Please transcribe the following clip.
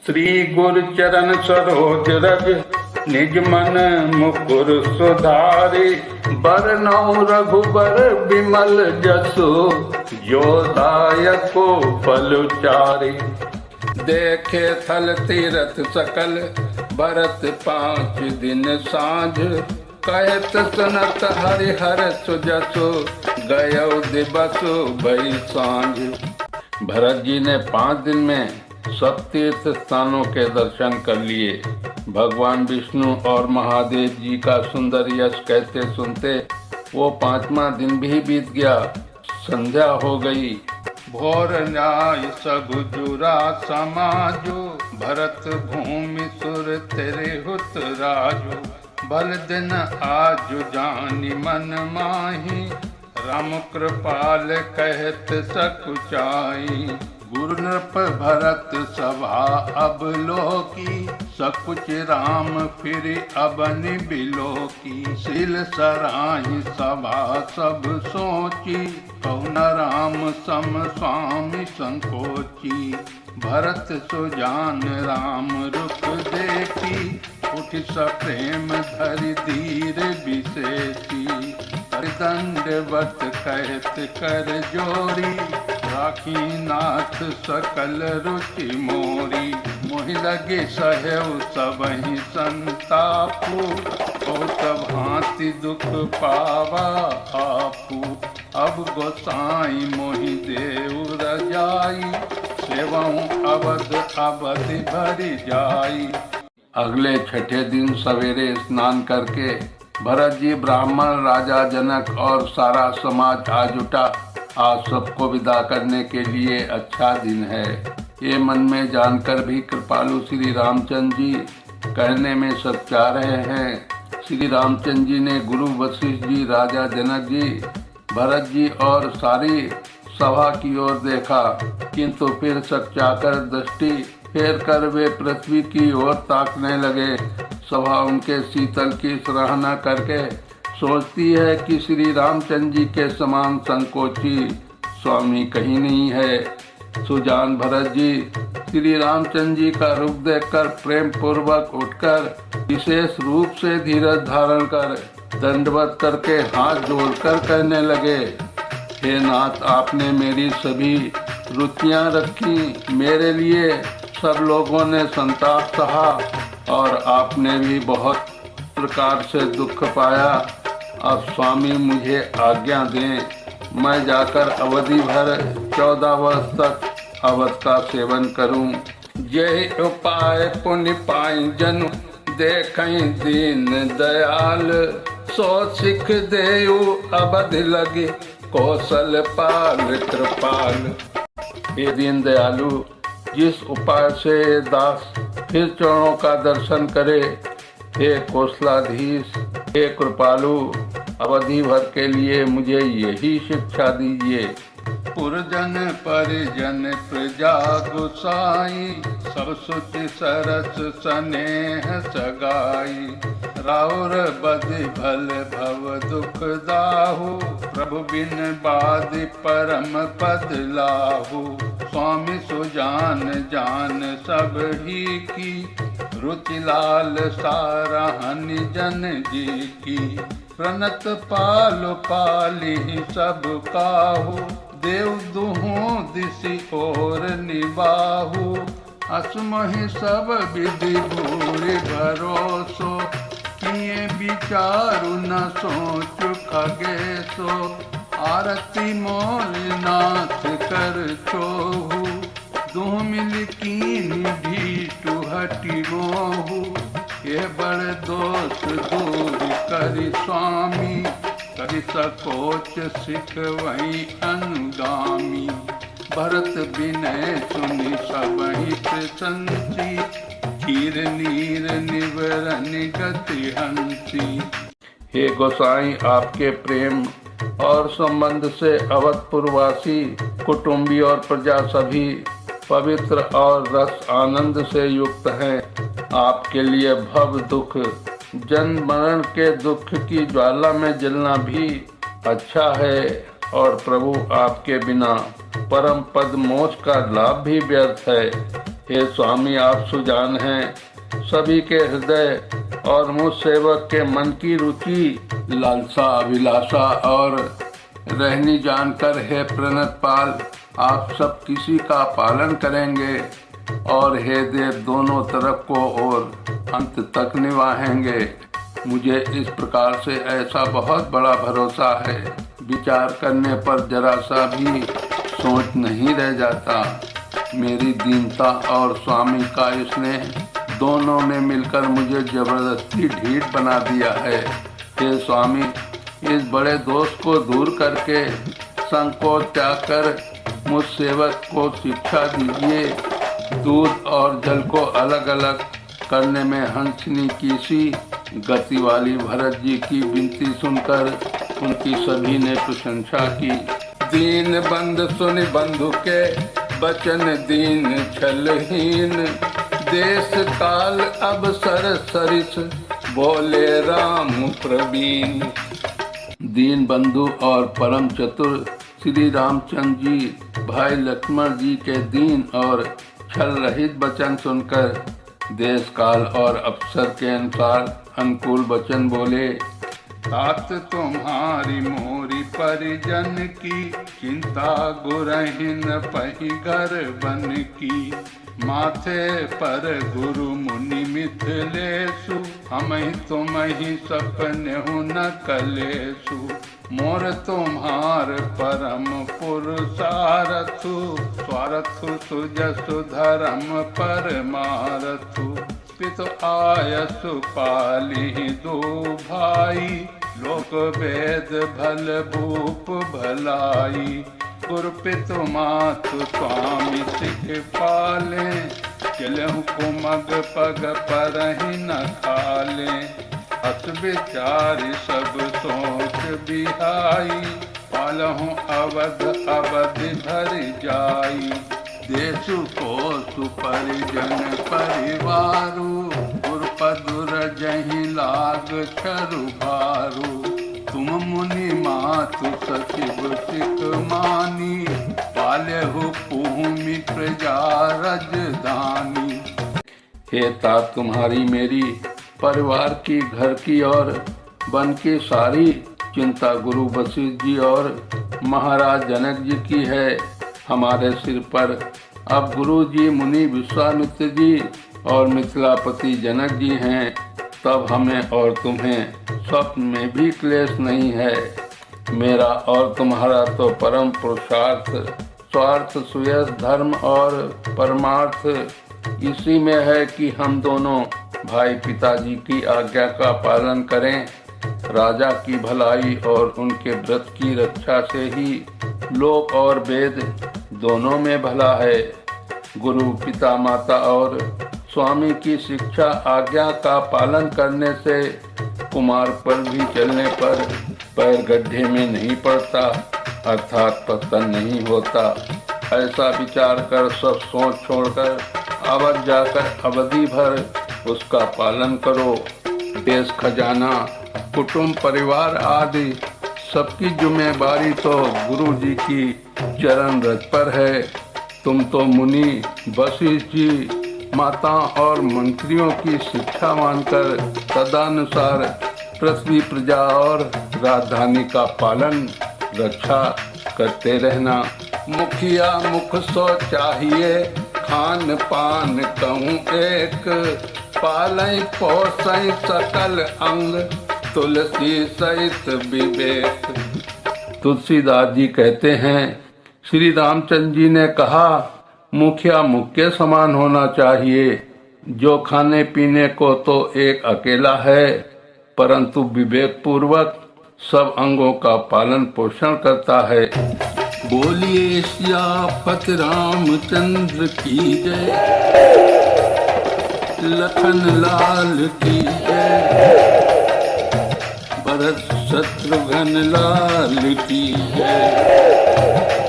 श्री गुरु चरण सरोज रज निज मन मुकुर सुधारी। बरनउँ रघुबर बिमल जसु जो दायको फलचारी। देखे थल तीरथ सकल भरत 5 दिन साँझ। कहत सुनत हरिहर सुजसु गयौ दिवसु भई साँझ। भरत जी ने 5 दिन में सब तीर्थ स्थानों के दर्शन कर लिए। भगवान विष्णु और महादेव जी का सुंदर यश कहते सुनते वो 5वां दिन भी बीत गया। संध्या हो गई। भोर न्याय सगुजुरा समाजो। भरत भूमि सुर तेरे हुत राजो। भल दिन आजु जानी मन माही। राम कृपाल कहत सकुचाई। गुरु नृप भरत सभा अब लोकी। सकुच राम फिर अबनि बिलोकी। सिल सराहि सभा सब सोची। कौन राम सम स्वामी संकोची। भरत सुजान राम रुख देखी। उठ सप्रेम धरि धीर विशेषी। दंडवत कहत कर जोरी। राखी नाथ सकल रुचि मोरी। मोहि लगे सहउ सबहि संतापु। बहुत भांति दुख पावा आपू। अब गोसाई मोहि देव रजाई। सेवऊँ अवध अवधि भरि जाई। अगले छठे दिन सवेरे स्नान करके भरत जी ब्राह्मण राजा जनक और सारा समाज आ जुटा। आज सबको विदा करने के लिए अच्छा दिन है, ये मन में जानकर भी कृपालु श्री रामचंद्र जी कहने में सब चाह रहे हैं। श्री रामचंद्र जी ने गुरु वशिष्ठ जी, राजा जनक जी, भरत जी और सारी सभा की ओर देखा, किंतु फिर सकचाकर दृष्टि फेर कर वे पृथ्वी की ओर ताकने लगे। सभा उनके शीतल की सराहना करके सोचती है कि श्री रामचंद्र जी के समान संकोची स्वामी कहीं नहीं है। सुजान भरत जी श्री रामचंद्र जी का रूप देखकर प्रेम पूर्वक उठकर विशेष रूप से धीरज धारण कर दंडवत करके हाथ जोड़कर कहने लगे, हे नाथ, आपने मेरी सभी रुचियां रखी। मेरे लिए सब लोगों ने संताप सहा और आपने भी बहुत प्रकार से दुख पाया। अब स्वामी मुझे आज्ञा दें, मैं जाकर अवधि भर 14 वर्ष तक अवध का सेवन करूं। यही उपाय पुण्य पाई जनु देखई दीन दयाल। सो सिख देऊ अवधि लगे कौशल पाल कृपाल। हे दीन दयालु, जिस उपाय से दास फिर चरणों का दर्शन करे, हे कौशलाधीश, हे कृपालु, अवधि भर के लिए मुझे यही शिक्षा दीजिए। पुरजन परिजन प्रजा गुसाई। सब सुचि सरस स्नेह सगाई। राउर बदि भल भव दुख दाहु। प्रभु बिन बादि परम पद लाहु। स्वामी सुजान जान सब ही की। रुचि लाल सारहन जन जी की। प्रणत पाल पाली सब काहू। देव दुहों दिशि और निबाहु। असमहि सब विधि भूरि भरोसो। किए विचारु न सोचु खगेसो। आरती मोल नाथ कर छोहु। दुह मिल कीन भीटु हटि मोहु। ये बड़ दोष दूर करि स्वामी। करि सकोच सिख वही अनुगामी। भरत विनय सुनि सबहि प्रशंसी। धीर नीर निवरन गति हंसी। हे गोसाई, आपके प्रेम और संबंध से अवधपुरवासी कुटुंबी और प्रजा सभी पवित्र और रस आनंद से युक्त हैं। आपके लिए भव दुख, जन्म मरण के दुख की ज्वाला में जलना भी अच्छा है और प्रभु आपके बिना परम पद मोक्ष का लाभ भी व्यर्थ है। हे स्वामी, आप सुजान हैं, सभी के हृदय और मुझ सेवक के मन की रुचि, लालसा, अभिलाषा और रहनी जानकर हे प्रणत पाल, आप सब किसी का पालन करेंगे और हे देव दोनों तरफ को और अंत तक निभाएंगे। मुझे इस प्रकार से ऐसा बहुत बड़ा भरोसा है, विचार करने पर जरा सा भी सोच नहीं रह जाता। मेरी दीनता और स्वामी का स्नेह दोनों ने मिलकर मुझे जबरदस्ती ढीठ बना दिया है। हे स्वामी, इस बड़े दोष को दूर करके संकोच त्याग कर मुझ सेवक को शिक्षा दीजिए। दूध और जल को अलग अलग करने में हंसनी की सी गति वाली भरत जी की विनती सुनकर उनकी सभी ने प्रशंसा की। दीन बंद सुन बंधु के बचन, दीन छलहीन, देश काल अवसर सरिस, बोले राम प्रवीण। दीन बंधु और परम चतुर श्री रामचंद्र जी भाई लक्ष्मण जी के दीन और छल रहित वचन सुनकर देश काल और अवसर के अनुसार अनुकूल वचन बोले। तात तुम्हारी मोरी परिजन की, चिंता गुरहिन पही घर बन की। माथे पर गुरु मुनि मिथिलेशु, हमहि तुमहि सपने न कलेशु। मोर तुम्हार परम पुरुषारथु, स्वारथु सुजसु धर्म परमारथु। पितु आयसु पाली दो भाई, लोक वेद भल भूप भलाई। गुरु पितु मातु स्वामी सिख पाले, चलहु कुमग पग परहि न खाले। अस विचारि सब सोच बिहाई, पालहु अवध अवधि भर जाई। देशु कोसु परिजन परिवारु, गुरुपदुर जहि लाग छरु भारू। तुम मुनि मातु सचिव सिख मानी, पालेहु भूमि प्रजा रजधानी। हे तात, तुम्हारी मेरी परिवार की, घर की और वन की सारी चिंता गुरु वशिष्ठ जी और महाराज जनक जी की है। हमारे सिर पर अब गुरु जी, मुनि विश्वामित्र जी और मिथिलापति जनक जी हैं, तब हमें और तुम्हें स्वप्न में भी क्लेश नहीं है। मेरा और तुम्हारा तो परम पुरुषार्थ, स्वार्थ, सुयश, धर्म और परमार्थ इसी में है कि हम दोनों भाई पिताजी की आज्ञा का पालन करें। राजा की भलाई और उनके व्रत की रक्षा से ही लोक और वेद दोनों में भला है। गुरु, पिता, माता और स्वामी की शिक्षा आज्ञा का पालन करने से कुमार पर भी चलने पर पैर गड्ढे में नहीं पड़ता, अर्थात पतन नहीं होता। ऐसा विचार कर सब सोच छोड़कर अवध जाकर अवधि भर उसका पालन करो। देश, खजाना, कुटुंब, परिवार आदि सबकी जिम्मेदारी तो गुरु जी की चरण रज पर है। तुम तो मुनि, वशिष्ठ जी, माता और मंत्रियों की शिक्षा मानकर तदनुसार पृथ्वी, प्रजा और राजधानी का पालन रक्षा करते रहना। मुखिया मुख सो चाहिए, खान पान कहूँ एक, पालय पोसय सकल अंग, तुलसी सहित विवेक। तुलसीदास जी कहते हैं, श्री रामचंद्र जी ने कहा, मुखिया मुख के समान होना चाहिए, जो खाने पीने को तो एक अकेला है, परंतु विवेक पूर्वक सब अंगों का पालन पोषण करता है। बोलिए सियापति रामचंद्र की जय, लखन लाल की जय, भरत शत्रुघ्न लाल की जय।